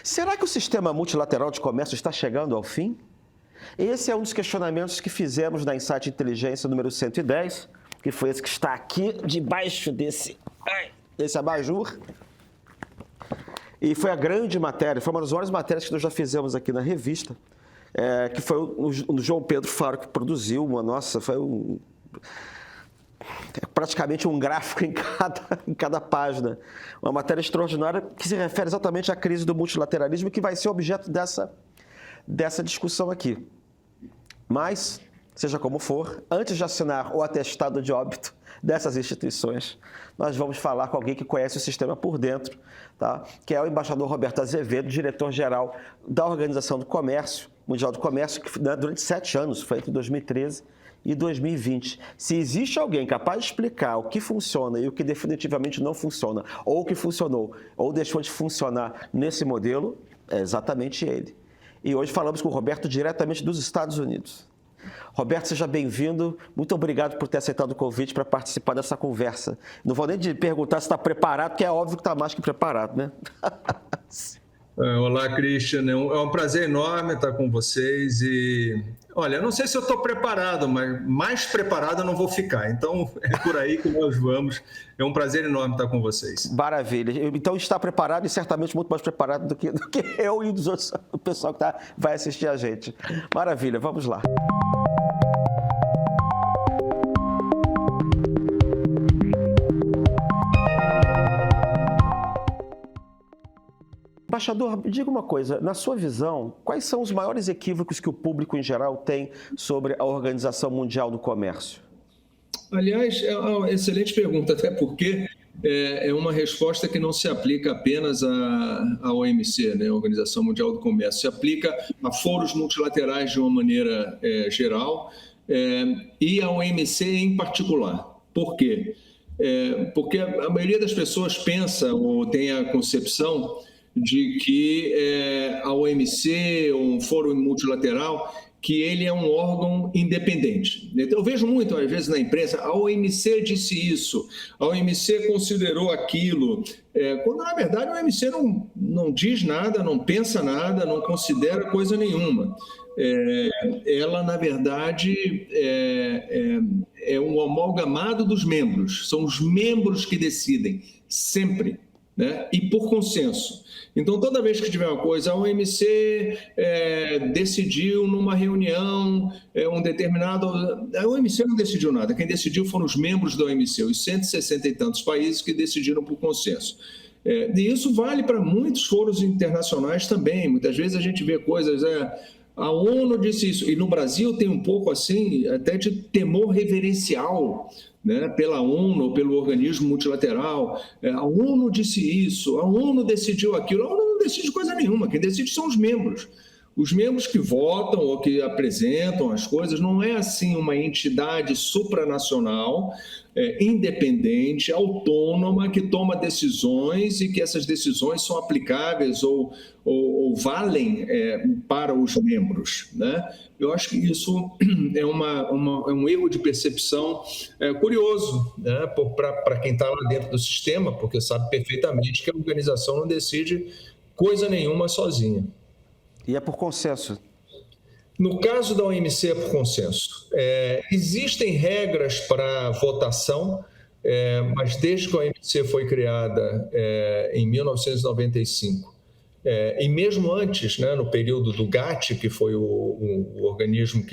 Será que o sistema multilateral de comércio está chegando ao fim? Esse é um dos questionamentos que fizemos na Insight Inteligência número 110, que foi esse que está aqui debaixo desse abajur. E foi a grande matéria, foi uma das maiores matérias que nós já fizemos aqui na revista, que foi o João Pedro Faro que produziu. Foi praticamente um gráfico em cada página. Uma matéria extraordinária que se refere exatamente à crise do multilateralismo, que vai ser objeto dessa discussão aqui. Mas, seja como for, antes de assinar o atestado de óbito dessas instituições, nós vamos falar com alguém que conhece o sistema por dentro, tá? Que é o embaixador Roberto Azevedo, diretor-geral da Organização Mundial do Comércio, que durante 7 anos, foi entre 2013 e 2020. Se existe alguém capaz de explicar o que funciona e o que definitivamente não funciona, ou o que funcionou ou deixou de funcionar nesse modelo, é exatamente ele. E hoje falamos com o Roberto diretamente dos Estados Unidos. Roberto, seja bem-vindo. Muito obrigado por ter aceitado o convite para participar dessa conversa. Não vou nem te perguntar se está preparado, porque é óbvio que está mais que preparado, né? Olá, Christian. É um prazer enorme estar com vocês e, olha, não sei se eu estou preparado, mas mais preparado eu não vou ficar. Então, é por aí que nós vamos. É um prazer enorme estar com vocês. Maravilha. Então, está preparado e certamente muito mais preparado do que eu e dos outros, o pessoal que vai assistir a gente. Maravilha, vamos lá. Embaixador, me diga uma coisa, na sua visão, quais são os maiores equívocos que o público em geral tem sobre a Organização Mundial do Comércio? Aliás, é uma excelente pergunta, até porque é uma resposta que não se aplica apenas à OMC, né, a Organização Mundial do Comércio, se aplica a foros multilaterais de uma maneira geral e à OMC em particular. Por quê? Porque a maioria das pessoas pensa ou tem a concepção de que a OMC, um fórum multilateral, que ele é um órgão independente. Eu vejo muito, às vezes, na imprensa, a OMC disse isso, a OMC considerou aquilo, quando, na verdade, a OMC não diz nada, não pensa nada, não considera coisa nenhuma. Ela, na verdade, é um amalgamado dos membros, são os membros que decidem, sempre, né? E por consenso. Então, toda vez que tiver uma coisa, a OMC decidiu numa reunião um determinado... A OMC não decidiu nada, quem decidiu foram os membros da OMC, os 160 e tantos países que decidiram por consenso. E isso vale para muitos foros internacionais também. Muitas vezes a gente vê coisas... A ONU disse isso, e no Brasil tem um pouco assim, até de temor reverencial, né, pela ONU, pelo organismo multilateral. A ONU disse isso, a ONU decidiu aquilo. A ONU não decide coisa nenhuma, quem decide são os membros. Os membros que votam ou que apresentam as coisas, não é assim uma entidade supranacional, independente, autônoma, que toma decisões e que essas decisões são aplicáveis ou valem para os membros, né? Eu acho que isso é um erro de percepção curioso, né, para quem está lá dentro do sistema, porque sabe perfeitamente que a organização não decide coisa nenhuma sozinha. E é por consenso? No caso da OMC é por consenso. Existem regras para votação, mas desde que a OMC foi criada em 1995, e mesmo antes, né, no período do GATT, que foi o organismo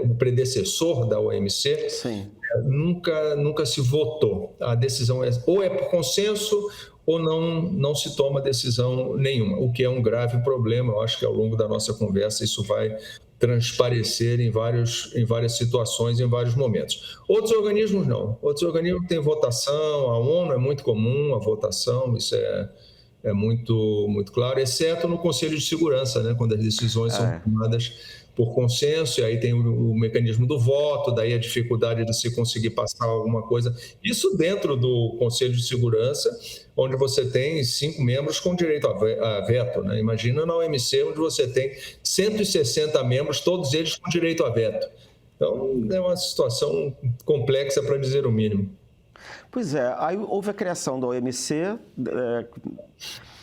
o predecessor da OMC, nunca se votou. A decisão ou é por consenso ou não se toma decisão nenhuma, o que é um grave problema. Eu acho que ao longo da nossa conversa isso vai transparecer em várias situações, em vários momentos. Outros organismos não. Outros organismos têm votação, a ONU é muito comum, a votação, isso é muito, muito claro, exceto no Conselho de Segurança, né, quando as decisões são tomadas por consenso, e aí tem o mecanismo do voto, daí a dificuldade de se conseguir passar alguma coisa. Isso dentro do Conselho de Segurança, onde você tem 5 membros com direito a veto, né? Imagina na OMC, onde você tem 160 membros, todos eles com direito a veto. Então, é uma situação complexa, para dizer o mínimo. Pois é, aí houve a criação da OMC,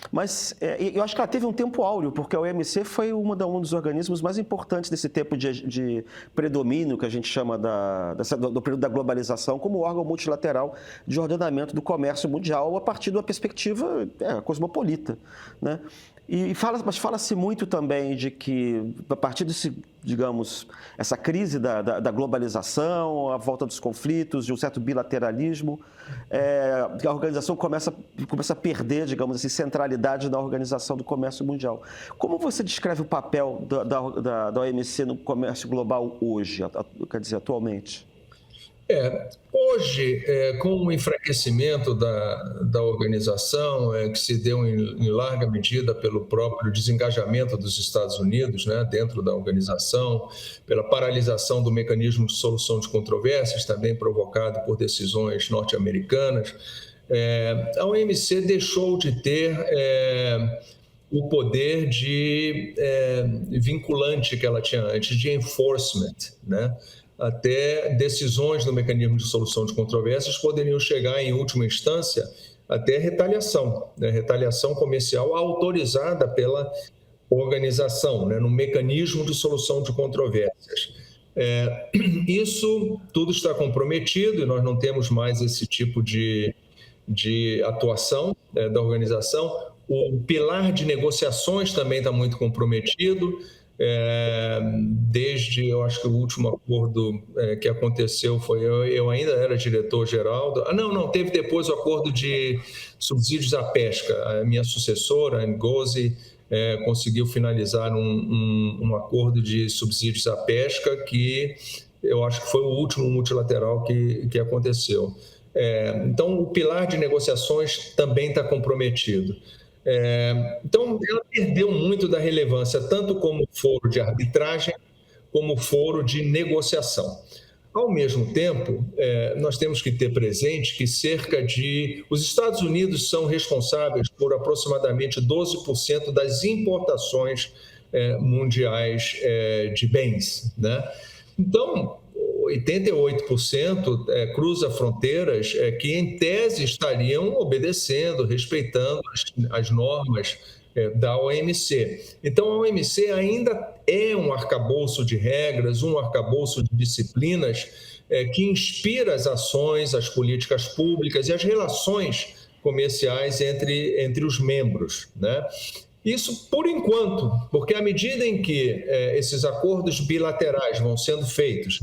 Mas eu acho que ela teve um tempo áureo, porque a OMC foi um dos organismos mais importantes desse tempo de predomínio que a gente chama do período da globalização, como órgão multilateral de ordenamento do comércio mundial a partir de uma perspectiva cosmopolita, né? Mas fala-se muito também de que, a partir desse, digamos, essa crise da globalização, a volta dos conflitos, de um certo bilateralismo, a organização começa a perder, digamos assim, centralidade na organização do comércio mundial. Como você descreve o papel da OMC no comércio global hoje, quer dizer, atualmente? Hoje, com o enfraquecimento da organização, que se deu em larga medida pelo próprio desengajamento dos Estados Unidos, né, dentro da organização, pela paralisação do mecanismo de solução de controvérsias, também provocado por decisões norte-americanas, a OMC deixou de ter o poder de vinculante que ela tinha antes, de enforcement, né? Até decisões do mecanismo de solução de controvérsias poderiam chegar, em última instância, até retaliação, né? Retaliação comercial autorizada pela organização, né? No mecanismo de solução de controvérsias. Isso tudo está comprometido e nós não temos mais esse tipo de atuação da organização. O pilar de negociações também está muito comprometido. Desde, eu acho que o último acordo que aconteceu foi, eu ainda era diretor-geral, não, teve depois o acordo de subsídios à pesca, a minha sucessora, a Ngozi, conseguiu finalizar um acordo de subsídios à pesca que eu acho que foi o último multilateral que aconteceu. Então, o pilar de negociações também está comprometido. Então, ela perdeu muito da relevância, tanto como foro de arbitragem, como foro de negociação. Ao mesmo tempo, nós temos que ter presente que os Estados Unidos são responsáveis por aproximadamente 12% das importações mundiais de bens, né? Então, 88% cruza fronteiras que, em tese, estariam obedecendo, respeitando as normas da OMC. Então, a OMC ainda é um arcabouço de regras, um arcabouço de disciplinas que inspira as ações, as políticas públicas e as relações comerciais entre os membros, né? Isso por enquanto, porque à medida em que esses acordos bilaterais vão sendo feitos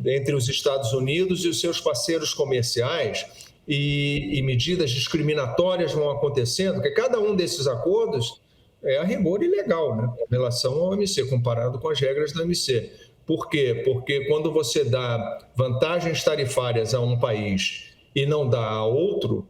entre os Estados Unidos e os seus parceiros comerciais e medidas discriminatórias vão acontecendo, porque cada um desses acordos é a rigor ilegal, né, em relação ao OMC, comparado com as regras da OMC. Por quê? Porque quando você dá vantagens tarifárias a um país e não dá a outro,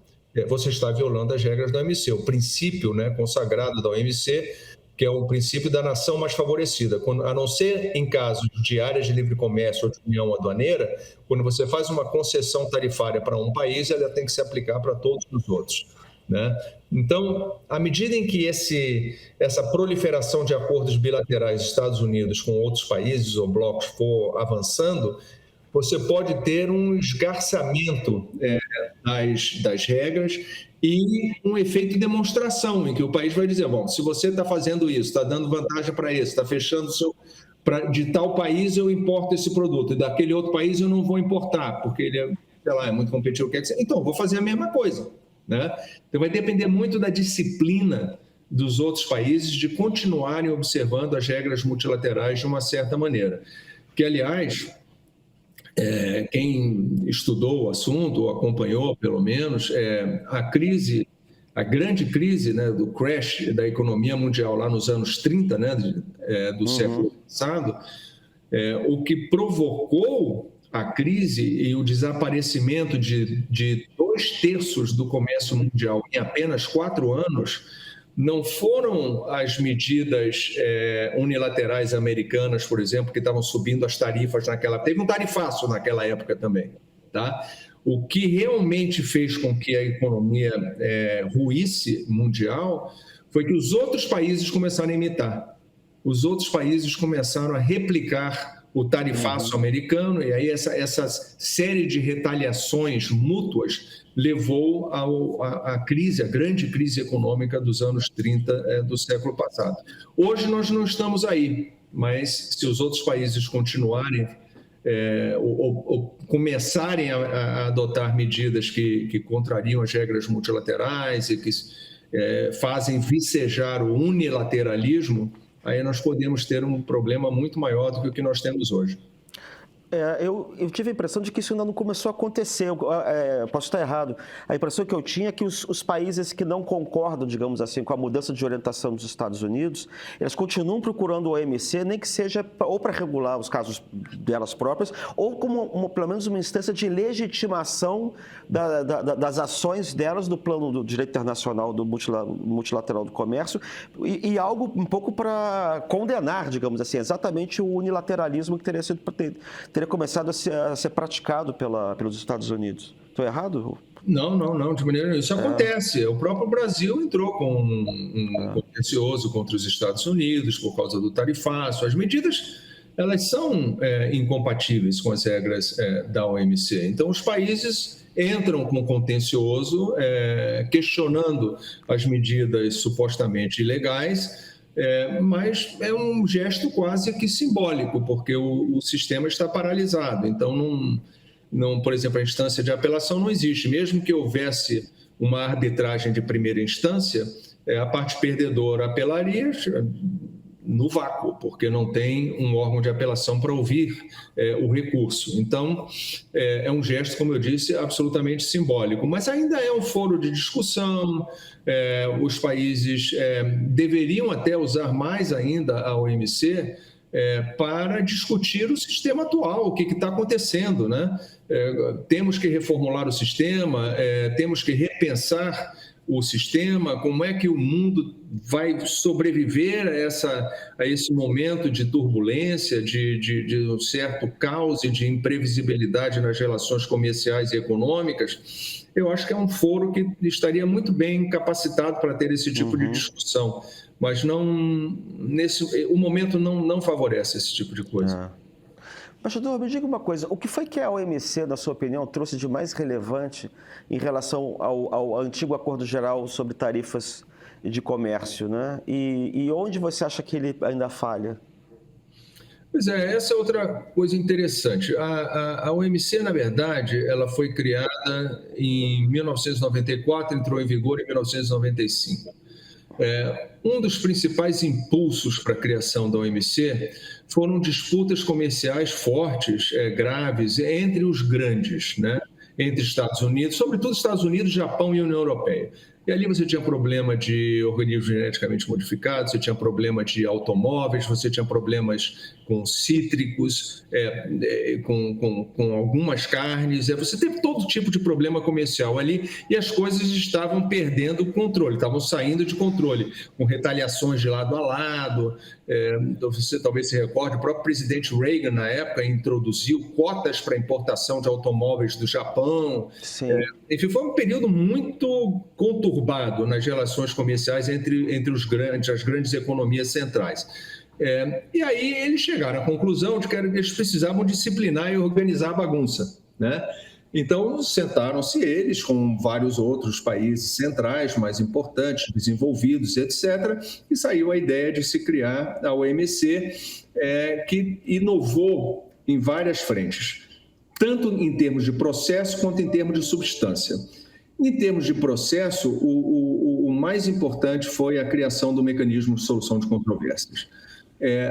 você está violando as regras da OMC. O princípio, né, consagrado da OMC, que é o princípio da nação mais favorecida. A não ser em casos de áreas de livre comércio ou de união aduaneira, quando você faz uma concessão tarifária para um país, ela tem que se aplicar para todos os outros, né? Então, à medida em que essa proliferação de acordos bilaterais dos Estados Unidos com outros países ou blocos for avançando, você pode ter um esgarçamento das regras e um efeito de demonstração, em que o país vai dizer, bom, se você está fazendo isso, está dando vantagem para esse, está fechando de tal país eu importo esse produto, e daquele outro país eu não vou importar, porque ele é muito competitivo, então vou fazer a mesma coisa, né? Então vai depender muito da disciplina dos outros países de continuarem observando as regras multilaterais de uma certa maneira. Que, aliás, quem estudou o assunto, ou acompanhou pelo menos, a grande crise, né, do crash da economia mundial lá nos anos 30, né, do século passado, o que provocou a crise e o desaparecimento de 2/3 do comércio mundial em apenas 4 anos, não foram as medidas unilaterais americanas, por exemplo, que estavam subindo as tarifas naquela... Teve um tarifaço naquela época também, tá? O que realmente fez com que a economia ruísse mundial foi que os outros países começaram a imitar. Os outros países começaram a replicar o tarifaço americano, e aí essa série de retaliações mútuas levou à crise, a grande crise econômica dos anos 30 do século passado. Hoje nós não estamos aí, mas se os outros países continuarem ou começarem a adotar medidas que contrariam as regras multilaterais e que fazem vicejar o unilateralismo, aí nós podemos ter um problema muito maior do que o que nós temos hoje. Eu tive a impressão de que isso ainda não começou a acontecer. Posso estar errado. A impressão que eu tinha é que os países que não concordam, digamos assim, com a mudança de orientação dos Estados Unidos, eles continuam procurando o OMC, nem que seja ou para regular os casos delas próprias, ou como pelo menos uma instância de legitimação das ações delas no plano do direito internacional, do multilateral do comércio, e algo um pouco para condenar, digamos assim, exatamente o unilateralismo que teria começado a ser praticado pelos Estados Unidos. Estou errado? Não, de maneira nenhuma. Isso acontece. O próprio Brasil entrou com um contencioso contra os Estados Unidos por causa do tarifaço. As medidas, elas são incompatíveis com as regras da OMC. Então, os países entram com contencioso, questionando as medidas supostamente ilegais, mas é um gesto quase que simbólico, porque o sistema está paralisado. Então, por exemplo, a instância de apelação não existe. Mesmo que houvesse uma arbitragem de primeira instância, a parte perdedora apelaria no vácuo, porque não tem um órgão de apelação para ouvir o recurso. Então, é um gesto, como eu disse, absolutamente simbólico, mas ainda é um foro de discussão. Os países deveriam até usar mais ainda a OMC para discutir o sistema atual, o que está acontecendo, né? Temos que reformular o sistema, temos que repensar o sistema, como é que o mundo vai sobreviver a esse momento de turbulência, de um certo caos e de imprevisibilidade nas relações comerciais e econômicas. Eu acho que é um foro que estaria muito bem capacitado para ter esse tipo de discussão, mas o momento não favorece esse tipo de coisa. Embaixador, me diga uma coisa, o que foi que a OMC, na sua opinião, trouxe de mais relevante em relação ao antigo Acordo Geral sobre Tarifas de Comércio, né? E onde você acha que ele ainda falha? Pois essa é outra coisa interessante. A OMC, na verdade, ela foi criada em 1994, entrou em vigor em 1995. Um dos principais impulsos para a criação da OMC foram disputas comerciais fortes, graves, entre os grandes, né? Entre Estados Unidos, sobretudo Estados Unidos, Japão e União Europeia. E ali você tinha problema de organismos geneticamente modificados, você tinha problema de automóveis, você tinha problemas com cítricos, com algumas carnes. Você teve todo tipo de problema comercial ali e as coisas estavam perdendo o controle, estavam saindo de controle, com retaliações de lado a lado. Você talvez se recorde, o próprio presidente Reagan, na época, introduziu cotas para importação de automóveis do Japão. Sim. Enfim, foi um período muito conturbado nas relações comerciais entre as grandes economias centrais. E aí eles chegaram à conclusão de que eles precisavam disciplinar e organizar a bagunça, né? Então, sentaram-se eles com vários outros países centrais mais importantes, desenvolvidos, etc., e saiu a ideia de se criar a OMC, que inovou em várias frentes, tanto em termos de processo quanto em termos de substância. Em termos de processo, o mais importante foi a criação do mecanismo de solução de controvérsias.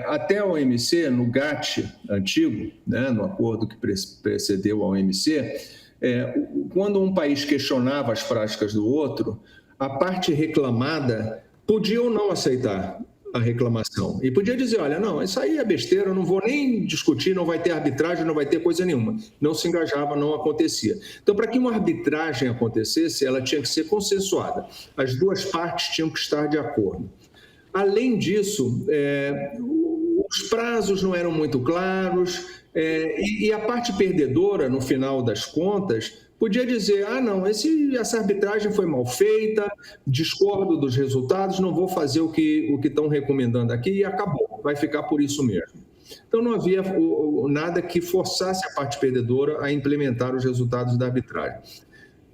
Até a OMC, no GATT antigo, né, no acordo que precedeu a OMC, quando um país questionava as práticas do outro, a parte reclamada podia ou não aceitar a reclamação. E podia dizer, olha, não, isso aí é besteira, eu não vou nem discutir, não vai ter arbitragem, não vai ter coisa nenhuma. Não se engajava, não acontecia. Então, para que uma arbitragem acontecesse, ela tinha que ser consensuada. As duas partes tinham que estar de acordo. Além disso, os prazos não eram muito claros e a parte perdedora, no final das contas, podia dizer, não, essa arbitragem foi mal feita, discordo dos resultados, não vou fazer o que estão recomendando aqui e acabou, vai ficar por isso mesmo. Então não havia nada que forçasse a parte perdedora a implementar os resultados da arbitragem.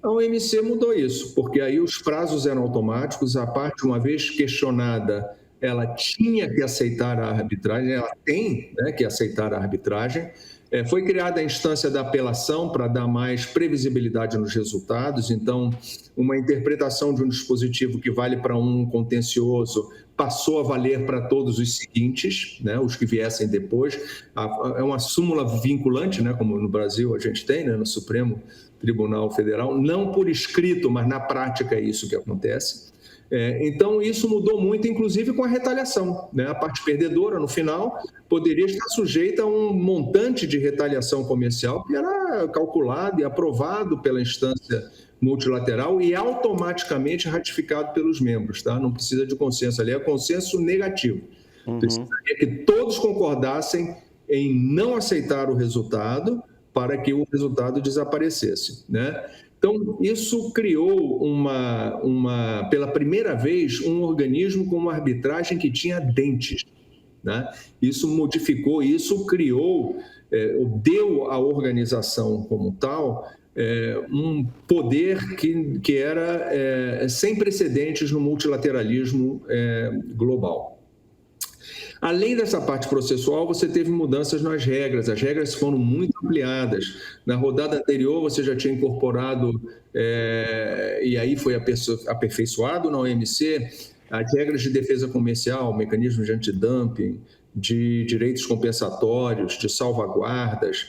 A OMC mudou isso, porque aí os prazos eram automáticos, a parte, uma vez questionada, ela tinha que aceitar a arbitragem, ela tem, né, que aceitar a arbitragem. Foi criada a instância da apelação para dar mais previsibilidade nos resultados, então uma interpretação de um dispositivo que vale para um contencioso passou a valer para todos os seguintes, né, os que viessem depois. É uma súmula vinculante, né, como no Brasil a gente tem, né, no Supremo Tribunal Federal, não por escrito, mas na prática é isso que acontece. Então, isso mudou muito, inclusive com a retaliação, né? A parte perdedora, no final, poderia estar sujeita a um montante de retaliação comercial que era calculado e aprovado pela instância multilateral e automaticamente ratificado pelos membros, tá? Não precisa de consenso ali, é consenso negativo. Precisaria que todos concordassem em não aceitar o resultado para que o resultado desaparecesse, né? Então, isso criou pela primeira vez, um organismo com uma arbitragem que tinha dentes, né? Isso modificou, isso criou, deu à organização como tal um poder que era sem precedentes no multilateralismo global. Além dessa parte processual, você teve mudanças nas regras. As regras foram muito ampliadas. Na rodada anterior, você já tinha incorporado, e aí foi aperfeiçoado na OMC, as regras de defesa comercial, mecanismos de antidumping, de direitos compensatórios, de salvaguardas.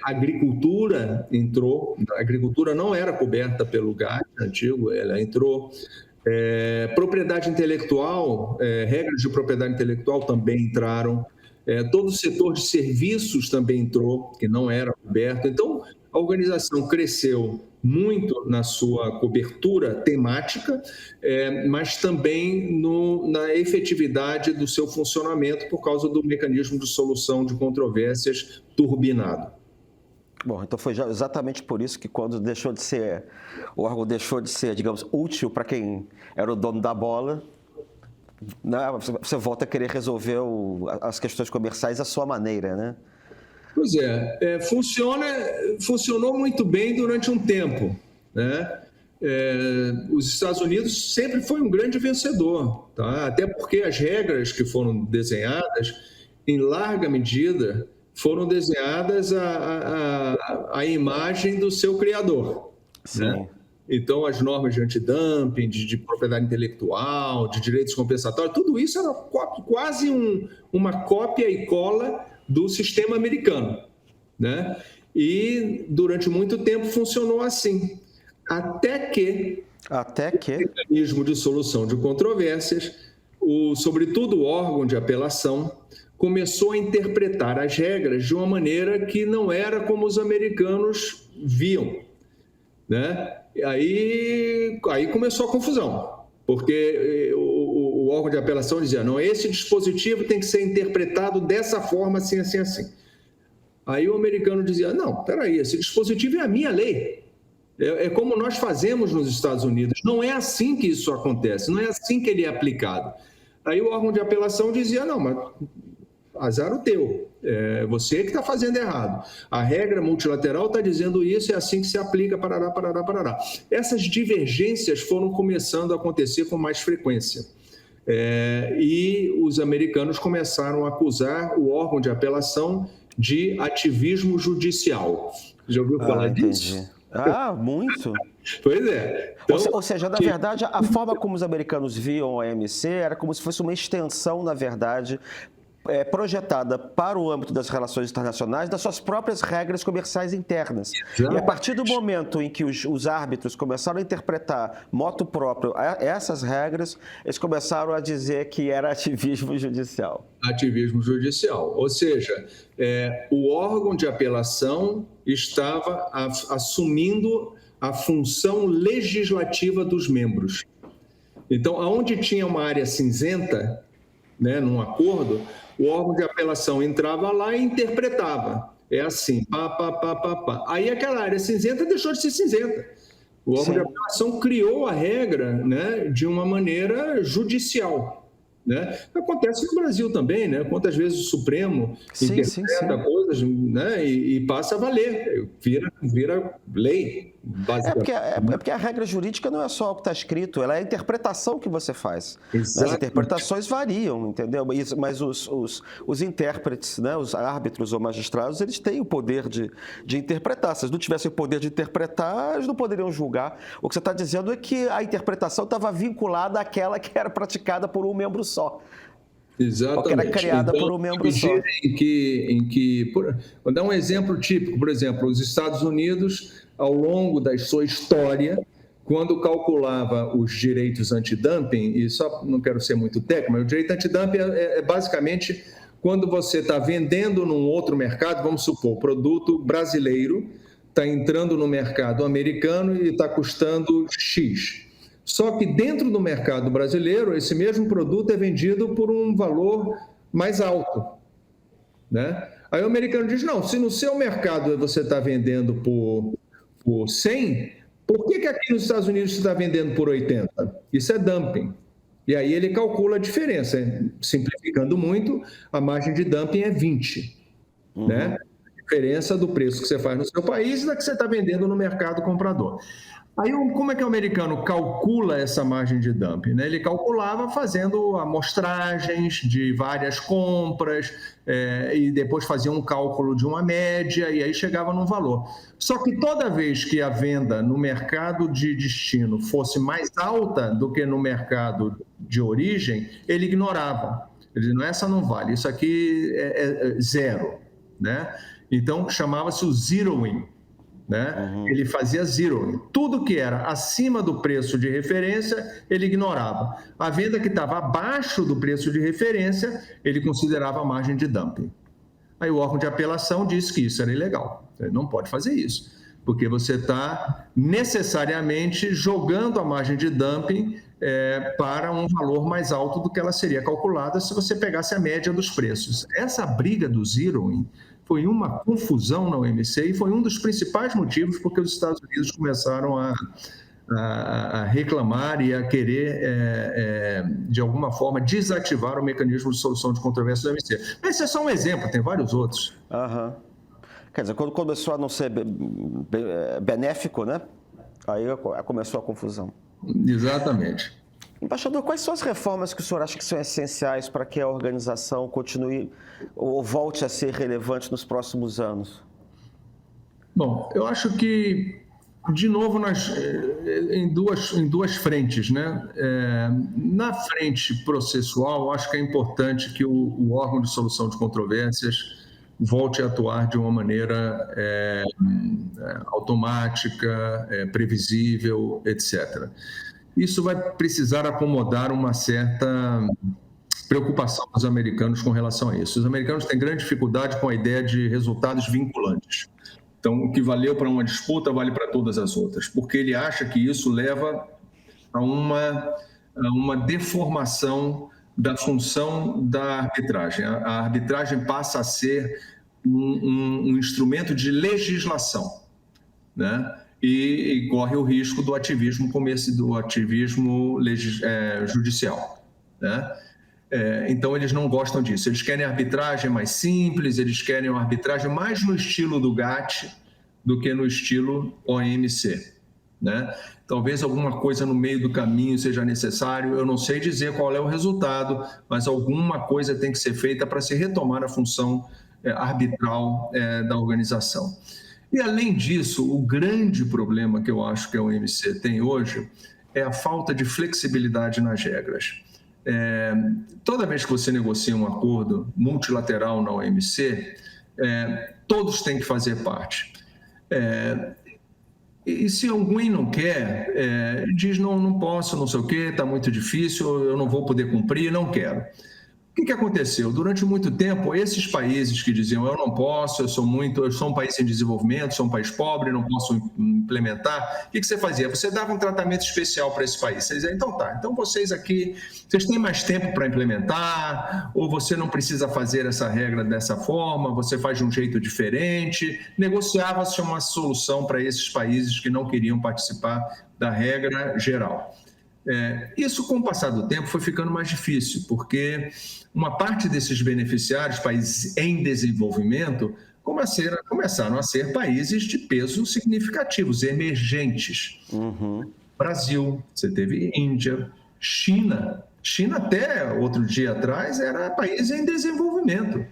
A agricultura entrou. A agricultura não era coberta pelo GATT antigo, ela entrou. Propriedade intelectual, regras de propriedade intelectual também entraram, todo o setor de serviços também entrou, que não era coberto. Então, a organização cresceu muito na sua cobertura temática, mas também na efetividade do seu funcionamento por causa do mecanismo de solução de controvérsias turbinado. Bom, então foi exatamente por isso que quando o órgão deixou de ser, digamos, útil para quem era o dono da bola, né, você volta a querer resolver as questões comerciais à sua maneira, né? Pois funcionou muito bem durante um tempo, né? Os Estados Unidos sempre foi um grande vencedor, tá? Até porque as regras que foram desenhadas, em larga medida, foram desenhadas à imagem do seu criador. Sim. Né? Então, as normas de antidumping, de propriedade intelectual, de direitos compensatórios, tudo isso era quase uma cópia e cola do sistema americano. Né? E, durante muito tempo, funcionou assim. Até que o mecanismo de solução de controvérsias, sobretudo o órgão de apelação, começou a interpretar as regras de uma maneira que não era como os americanos viam, né? Aí começou a confusão, porque o órgão de apelação dizia, não, esse dispositivo tem que ser interpretado dessa forma, assim, assim, assim. Aí o americano dizia, não, peraí, esse dispositivo é a minha lei, é como nós fazemos nos Estados Unidos, não é assim que isso acontece, não é assim que ele é aplicado. Aí o órgão de apelação dizia, não, mas azar o teu, você que está fazendo errado. A regra multilateral está dizendo isso, é assim que se aplica, parará, parará, parará. Essas divergências foram começando a acontecer com mais frequência. E os americanos começaram a acusar o órgão de apelação de ativismo judicial. Já ouviu falar disso? Muito. Pois é. Então, ou seja, na verdade, a forma como os americanos viam a OMC era como se fosse uma extensão, na verdade, projetada para o âmbito das relações internacionais, das suas próprias regras comerciais internas. Exato. E a partir do momento em que os árbitros começaram a interpretar motu próprio essas regras, eles começaram a dizer que era ativismo judicial. Ativismo judicial. Ou seja, o órgão de apelação estava assumindo a função legislativa dos membros. Então, onde tinha uma área cinzenta, né, num acordo, o órgão de apelação entrava lá e interpretava. É assim, pá, pá, pá, pá, pá. Aí aquela área cinzenta deixou de ser cinzenta. O órgão de apelação criou a regra, né, de uma maneira judicial. né? Acontece no Brasil também, né? Quantas vezes o Supremo interpreta coisas, né? E passa a valer, vira lei, basicamente. Porque a regra jurídica não é só o que está escrito, ela é a interpretação que você faz. Exatamente. As interpretações variam, entendeu? Mas os intérpretes, né? Os árbitros ou magistrados, eles têm o poder de interpretar. Se eles não tivessem o poder de interpretar, eles não poderiam julgar. O que você está dizendo é que a interpretação estava vinculada àquela que era praticada por um membro só. Exatamente. Que era criada por um membro só. Vou dar um exemplo típico, por exemplo, os Estados Unidos, ao longo da sua história, quando calculava os direitos antidumping, e só não quero ser muito técnico, mas o direito antidumping é basicamente quando você está vendendo num outro mercado, vamos supor, o produto brasileiro está entrando no mercado americano e está custando X. Só que dentro do mercado brasileiro, esse mesmo produto é vendido por um valor mais alto, né? Aí o americano diz, não, se no seu mercado você está vendendo por 100, por que aqui nos Estados Unidos você está vendendo por 80? Isso é dumping. E aí ele calcula a diferença. Simplificando muito, a margem de dumping é 20, né? A diferença do preço que você faz no seu país e da que você está vendendo no mercado comprador. Aí, como é que o americano calcula essa margem de dumping, né? Ele calculava fazendo amostragens de várias compras e depois fazia um cálculo de uma média e aí chegava num valor. Só que toda vez que a venda no mercado de destino fosse mais alta do que no mercado de origem, ele ignorava. Ele dizia, essa não vale, isso aqui é zero, né? Então, chamava-se o zeroing. Né? Ele fazia zero. Tudo que era acima do preço de referência, ele ignorava. A venda que estava abaixo do preço de referência, ele considerava a margem de dumping. Aí o órgão de apelação disse que isso era ilegal. Ele não pode fazer isso, porque você está necessariamente jogando a margem de dumping para um valor mais alto do que ela seria calculada se você pegasse a média dos preços. Essa briga do zeroing foi uma confusão na OMC e foi um dos principais motivos porque os Estados Unidos começaram a reclamar e a querer, de alguma forma, desativar o mecanismo de solução de controvérsias da OMC. Mas esse é só um exemplo, tem vários outros. Quer dizer, quando começou a não ser benéfico, né? Aí começou a confusão. Exatamente. Embaixador, quais são as reformas que o senhor acha que são essenciais para que a organização continue ou volte a ser relevante nos próximos anos? Bom, eu acho que, de novo, em duas frentes, né? Na frente processual, eu acho que é importante que o órgão de solução de controvérsias volte a atuar de uma maneira automática, previsível, etc. Isso vai precisar acomodar uma certa preocupação dos americanos com relação a isso. Os americanos têm grande dificuldade com a ideia de resultados vinculantes. Então, o que valeu para uma disputa vale para todas as outras, porque ele acha que isso leva a uma deformação da função da arbitragem. A arbitragem passa a ser um instrumento de legislação, né? E corre o risco do ativismo judicial, né? Então, eles não gostam disso. Eles querem arbitragem mais simples, eles querem uma arbitragem mais no estilo do GATT do que no estilo OMC, né? Talvez alguma coisa no meio do caminho seja necessário, eu não sei dizer qual é o resultado, mas alguma coisa tem que ser feita para se retomar a função arbitral da organização. E, além disso, o grande problema que eu acho que a OMC tem hoje é a falta de flexibilidade nas regras. Toda vez que você negocia um acordo multilateral na OMC, todos têm que fazer parte. E se alguém não quer, diz, não posso, não sei o quê, está muito difícil, eu não vou poder cumprir, não quero. O que aconteceu? Durante muito tempo, esses países que diziam eu não posso, eu sou um país em desenvolvimento, sou um país pobre, não posso implementar, o que você fazia? Você dava um tratamento especial para esse país. Você dizia, então tá, então vocês aqui, vocês têm mais tempo para implementar, ou você não precisa fazer essa regra dessa forma, você faz de um jeito diferente. Negociava-se uma solução para esses países que não queriam participar da regra geral. Isso, com o passar do tempo, foi ficando mais difícil, porque uma parte desses beneficiários, países em desenvolvimento, começaram a ser países de peso significativos, emergentes. Brasil, você teve Índia, China. China, até outro dia atrás, era país em desenvolvimento.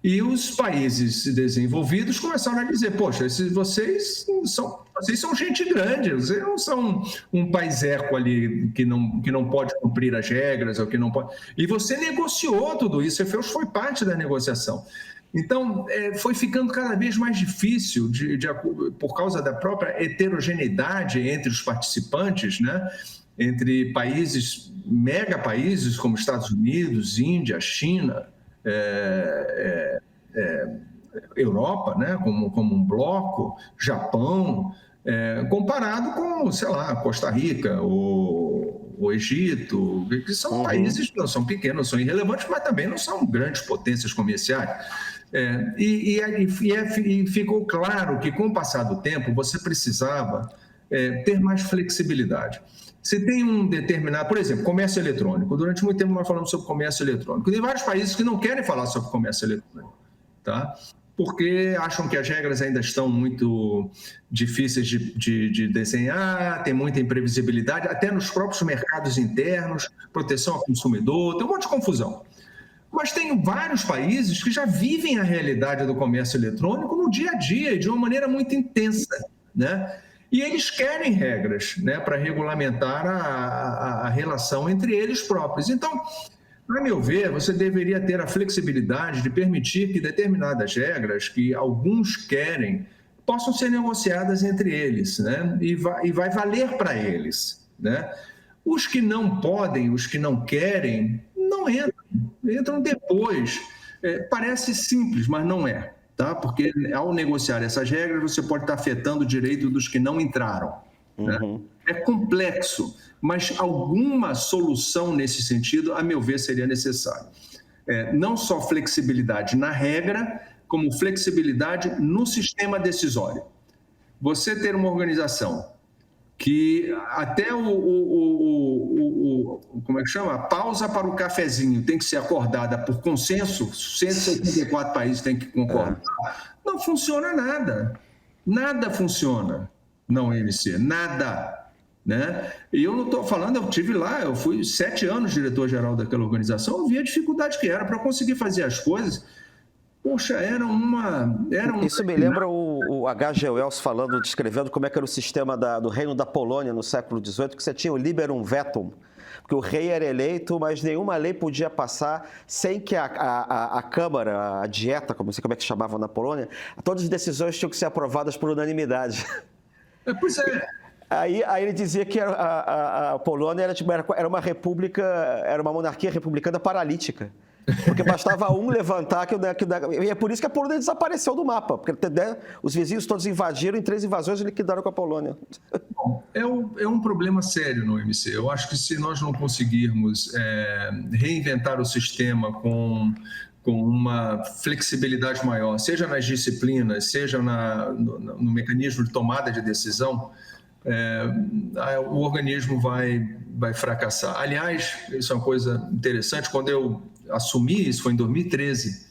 E os países desenvolvidos começaram a dizer, poxa, vocês são gente grande, vocês não são um país eco ali que não pode cumprir as regras, ou que não pode... E você negociou tudo isso, você foi parte da negociação. Então, foi ficando cada vez mais difícil, por causa da própria heterogeneidade entre os participantes, né? Entre países, megapaíses como Estados Unidos, Índia, China, Europa, né? como um bloco, Japão, comparado com, sei lá, Costa Rica, o Egito, que são países que não são pequenos, são irrelevantes, mas também não são grandes potências comerciais. E ficou claro que, com o passar do tempo, você precisava ter mais flexibilidade. Você tem um determinado, por exemplo, comércio eletrônico. Durante muito tempo nós falamos sobre comércio eletrônico. Tem vários países que não querem falar sobre comércio eletrônico, tá? Porque acham que as regras ainda estão muito difíceis de desenhar, tem muita imprevisibilidade, até nos próprios mercados internos, proteção ao consumidor, tem um monte de confusão. Mas tem vários países que já vivem a realidade do comércio eletrônico no dia a dia e de uma maneira muito intensa, né? E eles querem regras, né, para regulamentar a relação entre eles próprios. Então, a meu ver, você deveria ter a flexibilidade de permitir que determinadas regras, que alguns querem, possam ser negociadas entre eles, né? E vai valer para eles, né? Os que não podem, os que não querem, não entram depois. Parece simples, mas não é. Tá? Porque ao negociar essas regras, você pode estar afetando o direito dos que não entraram. Né? É complexo, mas alguma solução nesse sentido, a meu ver, seria necessária. Não só flexibilidade na regra, como flexibilidade no sistema decisório. Você ter uma organização que até como é que chama? A pausa para o cafezinho tem que ser acordada por consenso, 174 países têm que concordar. Não funciona nada. Nada funciona na OMC, nada. Né? E eu não estou falando, eu estive lá, eu fui 7 anos diretor-geral daquela organização, eu vi a dificuldade que era para conseguir fazer as coisas. Poxa, Isso me lembra o H.G. Wells falando, descrevendo como é que era o sistema do reino da Polônia no século XVIII, que você tinha o liberum vetum, porque o rei era eleito, mas nenhuma lei podia passar sem que a Câmara, a Dieta, como é que chamavam na Polônia, todas as decisões tinham que ser aprovadas por unanimidade. Pois é. Aí ele dizia que a Polônia era uma república, era uma monarquia republicana paralítica. Porque bastava um levantar, e é por isso que a Polônia desapareceu do mapa, porque os vizinhos todos invadiram, em 3 invasões e liquidaram com a Polônia. Bom, é um problema sério no OMC. Eu acho que se nós não conseguirmos reinventar o sistema com uma flexibilidade maior, seja nas disciplinas, seja no mecanismo de tomada de decisão, o organismo vai fracassar. Aliás, isso é uma coisa interessante, quando eu assumi, isso foi em 2013,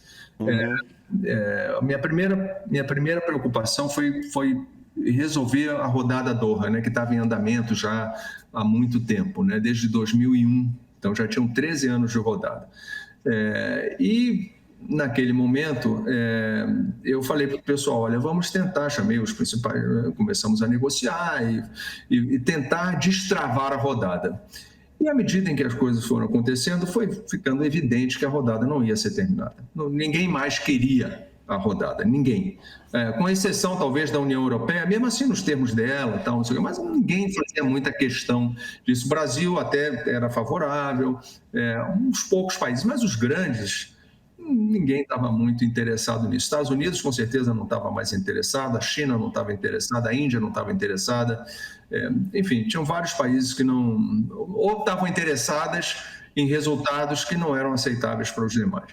a minha primeira preocupação foi resolver a rodada Doha, né, que estava em andamento já há muito tempo, né, desde 2001, então já tinham 13 anos de rodada. E naquele momento, eu falei para o pessoal, olha, vamos tentar, chamei os principais, começamos a negociar e tentar destravar a rodada. E à medida em que as coisas foram acontecendo, foi ficando evidente que a rodada não ia ser terminada. Ninguém mais queria a rodada, ninguém. Com exceção, talvez, da União Europeia, mesmo assim nos termos dela, tal, não sei o quê, mas ninguém fazia muita questão disso. O Brasil até era favorável, uns poucos países, mas os grandes, ninguém estava muito interessado nisso. Estados Unidos, com certeza, não estava mais interessado, a China não estava interessada, a Índia não estava interessada. Enfim, tinham vários países que ou estavam interessadas em resultados que não eram aceitáveis para os demais.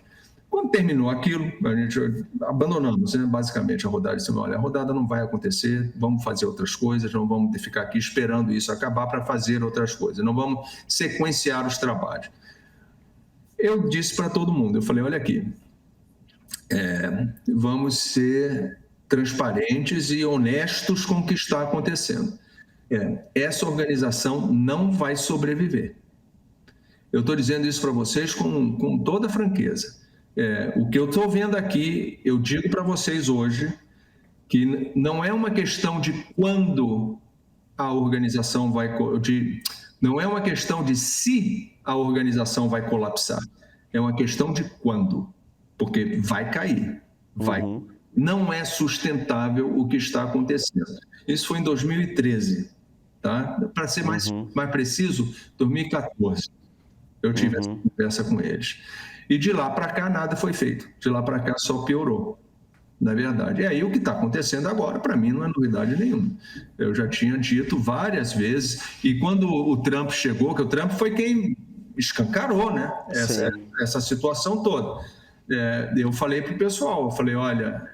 Quando terminou aquilo, a gente abandonamos, né, basicamente, a rodada. Disse, olha, a rodada não vai acontecer, vamos fazer outras coisas, não vamos ficar aqui esperando isso acabar para fazer outras coisas, não vamos sequenciar os trabalhos. Eu disse para todo mundo, eu falei, olha aqui, vamos ser transparentes e honestos com o que está acontecendo. Essa organização não vai sobreviver. Eu estou dizendo isso para vocês com toda franqueza. O que eu estou vendo aqui, eu digo para vocês hoje, que não é uma questão de quando a organização vai... não é uma questão de se a organização vai colapsar, é uma questão de quando, porque vai cair, vai. Não é sustentável o que está acontecendo. Isso foi em 2013, tá? Para ser mais preciso, 2014. Eu tive essa conversa com eles. E de lá para cá nada foi feito. De lá para cá só piorou, na verdade. E aí o que está acontecendo agora, para mim, não é novidade nenhuma. Eu já tinha dito várias vezes. E quando o Trump chegou, que o Trump foi quem escancarou, né, essa situação toda. Eu falei para o pessoal, eu falei, olha,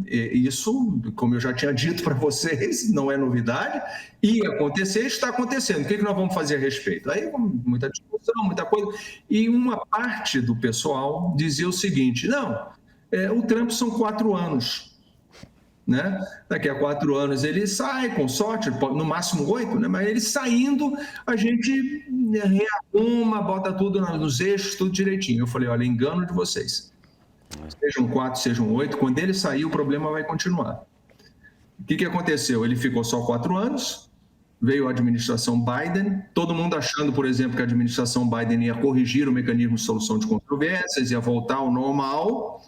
isso, como eu já tinha dito para vocês, não é novidade, ia acontecer, está acontecendo. O que nós vamos fazer a respeito? Aí, muita discussão, muita coisa. E uma parte do pessoal dizia o seguinte, não, o Trump são 4 anos. Né? Daqui a 4 anos ele sai, com sorte, no máximo 8, né? Mas ele saindo, a gente rearruma, bota tudo nos eixos, tudo direitinho. Eu falei, olha, engano de vocês. Sejam 4, sejam 8, quando ele sair, o problema vai continuar. O que aconteceu? Ele ficou só 4 anos, veio a administração Biden, todo mundo achando, por exemplo, que a administração Biden ia corrigir o mecanismo de solução de controvérsias, ia voltar ao normal.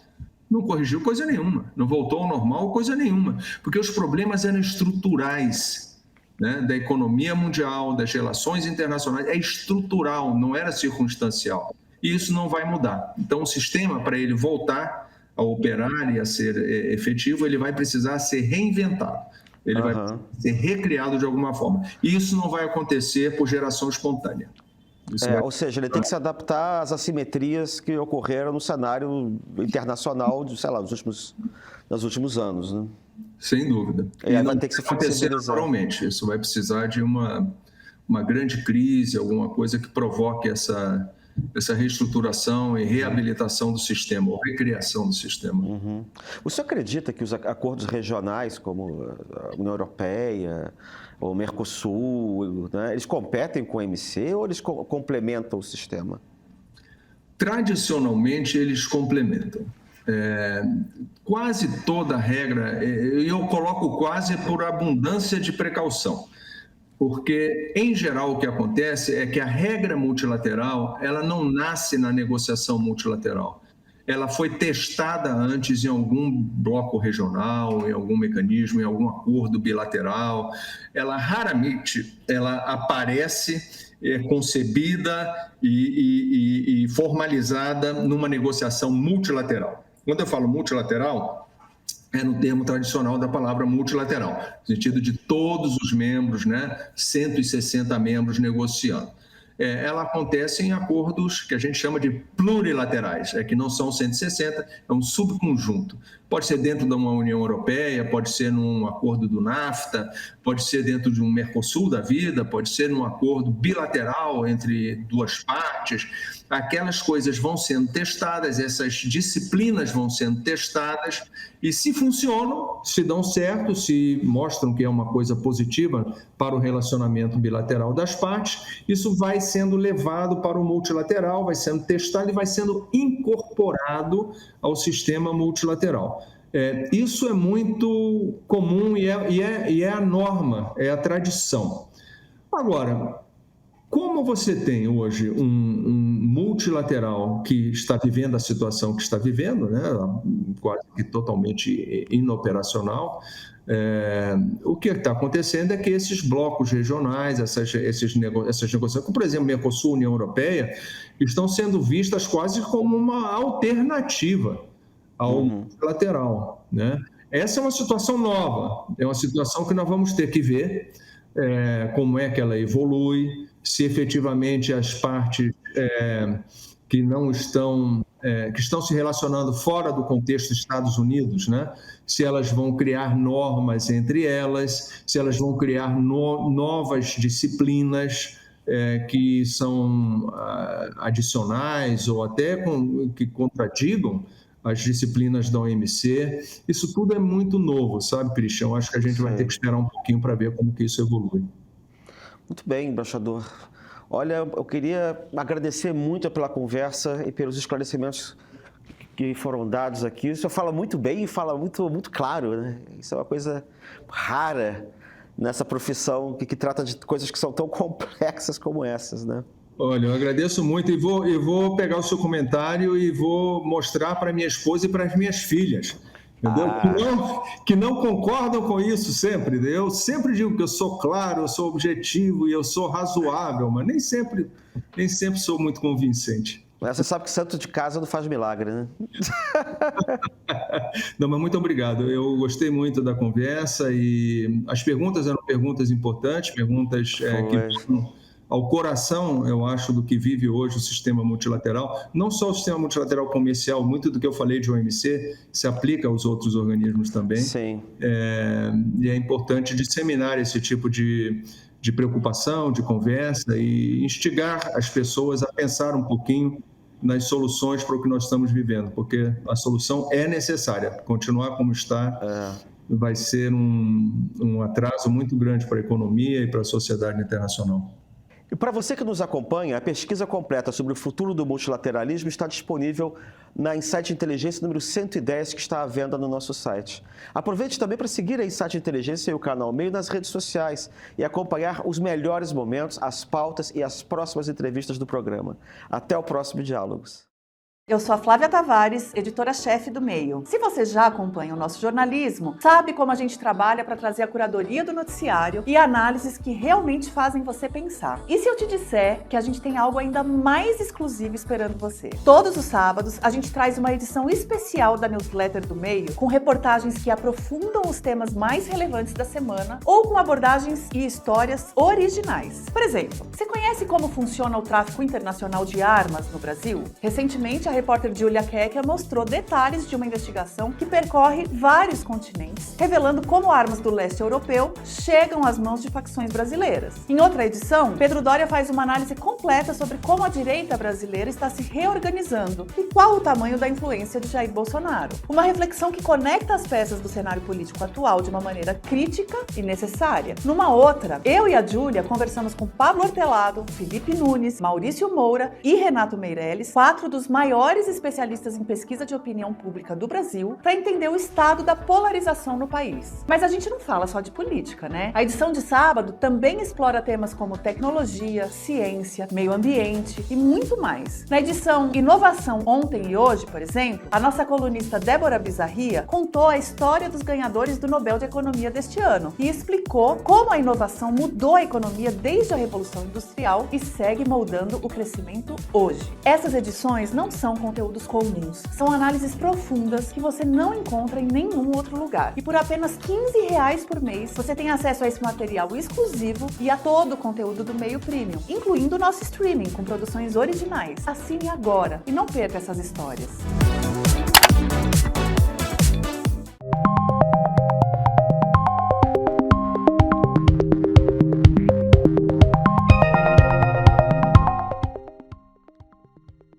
Não corrigiu coisa nenhuma, não voltou ao normal coisa nenhuma, porque os problemas eram estruturais, né, da economia mundial, das relações internacionais, é estrutural, não era circunstancial, e isso não vai mudar. Então, o sistema, para ele voltar a operar e a ser efetivo, ele vai precisar ser reinventado, ele vai ser recriado de alguma forma, e isso não vai acontecer por geração espontânea. Ou seja, ele tem que se adaptar às assimetrias que ocorreram no cenário internacional, sei lá, nos últimos anos, né? Sem dúvida. E vai ter que se flexibilizar. Naturalmente, isso vai precisar de uma grande crise, alguma coisa que provoque essa reestruturação e reabilitação do sistema, ou recriação do sistema. O senhor acredita que os acordos regionais, como a União Europeia, o Mercosul, né, eles competem com o OMC ou eles complementam o sistema? Tradicionalmente, eles complementam. Quase toda regra, eu coloco quase por abundância de precaução, porque, em geral, o que acontece é que a regra multilateral, ela não nasce na negociação multilateral. Ela foi testada antes em algum bloco regional, em algum mecanismo, em algum acordo bilateral. Ela raramente aparece concebida e formalizada numa negociação multilateral. Quando eu falo multilateral, é no termo tradicional da palavra multilateral, no sentido de todos os membros, né, 160 membros negociando. Ela acontece em acordos que a gente chama de plurilaterais, que não são 160, é um subconjunto. Pode ser dentro de uma União Europeia, pode ser num acordo do NAFTA, pode ser dentro de um Mercosul da vida, pode ser num acordo bilateral entre duas partes. Aquelas coisas vão sendo testadas, essas disciplinas vão sendo testadas, e se funcionam, se dão certo, se mostram que é uma coisa positiva para o relacionamento bilateral das partes, isso vai sendo levado para o multilateral, vai sendo testado e vai sendo incorporado ao sistema multilateral. Isso é muito comum e é a norma, é a tradição. Agora, como você tem hoje um multilateral que está vivendo a situação que está vivendo, né, quase que totalmente inoperacional, o que está acontecendo é que esses blocos regionais, essas negociações, como por exemplo Mercosul, União Europeia, estão sendo vistas quase como uma alternativa ao multilateral, né? Essa é uma situação nova, é uma situação que nós vamos ter que ver como é que ela evolui, se efetivamente as partes que não estão, que estão se relacionando fora do contexto dos Estados Unidos, né? Se elas vão criar normas entre elas, se elas vão criar novas disciplinas que são adicionais ou até que contradigam as disciplinas da OMC. Isso tudo é muito novo, sabe, Christian? Acho que a gente vai ter que esperar um pouquinho para ver como que isso evolui. Muito bem, embaixador. Olha, eu queria agradecer muito pela conversa e pelos esclarecimentos que foram dados aqui. O senhor fala muito bem e fala muito, muito claro, né? Isso é uma coisa rara nessa profissão que trata de coisas que são tão complexas como essas, né? Olha, eu agradeço muito e vou pegar o seu comentário e vou mostrar para minha esposa e para as minhas filhas, entendeu? Que não concordam com isso sempre. Eu sempre digo que eu sou claro, eu sou objetivo e eu sou razoável, mas nem sempre sou muito convincente. Você sabe que santo de casa não faz milagre, né? Não, mas muito obrigado. Eu gostei muito da conversa e as perguntas eram perguntas importantes, perguntas que vão ao coração, eu acho, do que vive hoje o sistema multilateral. Não só o sistema multilateral comercial, muito do que eu falei de OMC se aplica aos outros organismos também. Sim. E é importante disseminar esse tipo de preocupação, de conversa e instigar as pessoas a pensar um pouquinho nas soluções para o que nós estamos vivendo, porque a solução é necessária. Continuar como está vai ser um atraso muito grande para a economia e para a sociedade internacional. E para você que nos acompanha, a pesquisa completa sobre o futuro do multilateralismo está disponível na Insight Inteligência número 110, que está à venda no nosso site. Aproveite também para seguir a Insight Inteligência e o canal Meio nas redes sociais e acompanhar os melhores momentos, as pautas e as próximas entrevistas do programa. Até o próximo Diálogos. Eu sou a Flávia Tavares, editora-chefe do Meio. Se você já acompanha o nosso jornalismo, sabe como a gente trabalha para trazer a curadoria do noticiário e análises que realmente fazem você pensar. E se eu te disser que a gente tem algo ainda mais exclusivo esperando você? Todos os sábados, a gente traz uma edição especial da newsletter do Meio, com reportagens que aprofundam os temas mais relevantes da semana ou com abordagens e histórias originais. Por exemplo, você conhece como funciona o tráfico internacional de armas no Brasil? Recentemente, a repórter Julia Kekia mostrou detalhes de uma investigação que percorre vários continentes, revelando como armas do leste europeu chegam às mãos de facções brasileiras. Em outra edição, Pedro Doria faz uma análise completa sobre como a direita brasileira está se reorganizando e qual o tamanho da influência de Jair Bolsonaro. Uma reflexão que conecta as peças do cenário político atual de uma maneira crítica e necessária. Numa outra, eu e a Julia conversamos com Pablo Hortelado, Felipe Nunes, Maurício Moura e Renato Meirelles, 4 dos maiores especialistas em pesquisa de opinião pública do Brasil, para entender o estado da polarização no país. Mas a gente não fala só de política, né? A edição de sábado também explora temas como tecnologia, ciência, meio ambiente e muito mais. Na edição Inovação Ontem e Hoje, por exemplo, a nossa colunista Débora Bizarria contou a história dos ganhadores do Nobel de Economia deste ano e explicou como a inovação mudou a economia desde a Revolução Industrial e segue moldando o crescimento hoje. Essas edições não são conteúdos comuns, são análises profundas que você não encontra em nenhum outro lugar. E por apenas R$15 por mês, você tem acesso a esse material exclusivo e a todo o conteúdo do Meio Premium, incluindo o nosso streaming com produções originais. Assine agora e não perca essas histórias.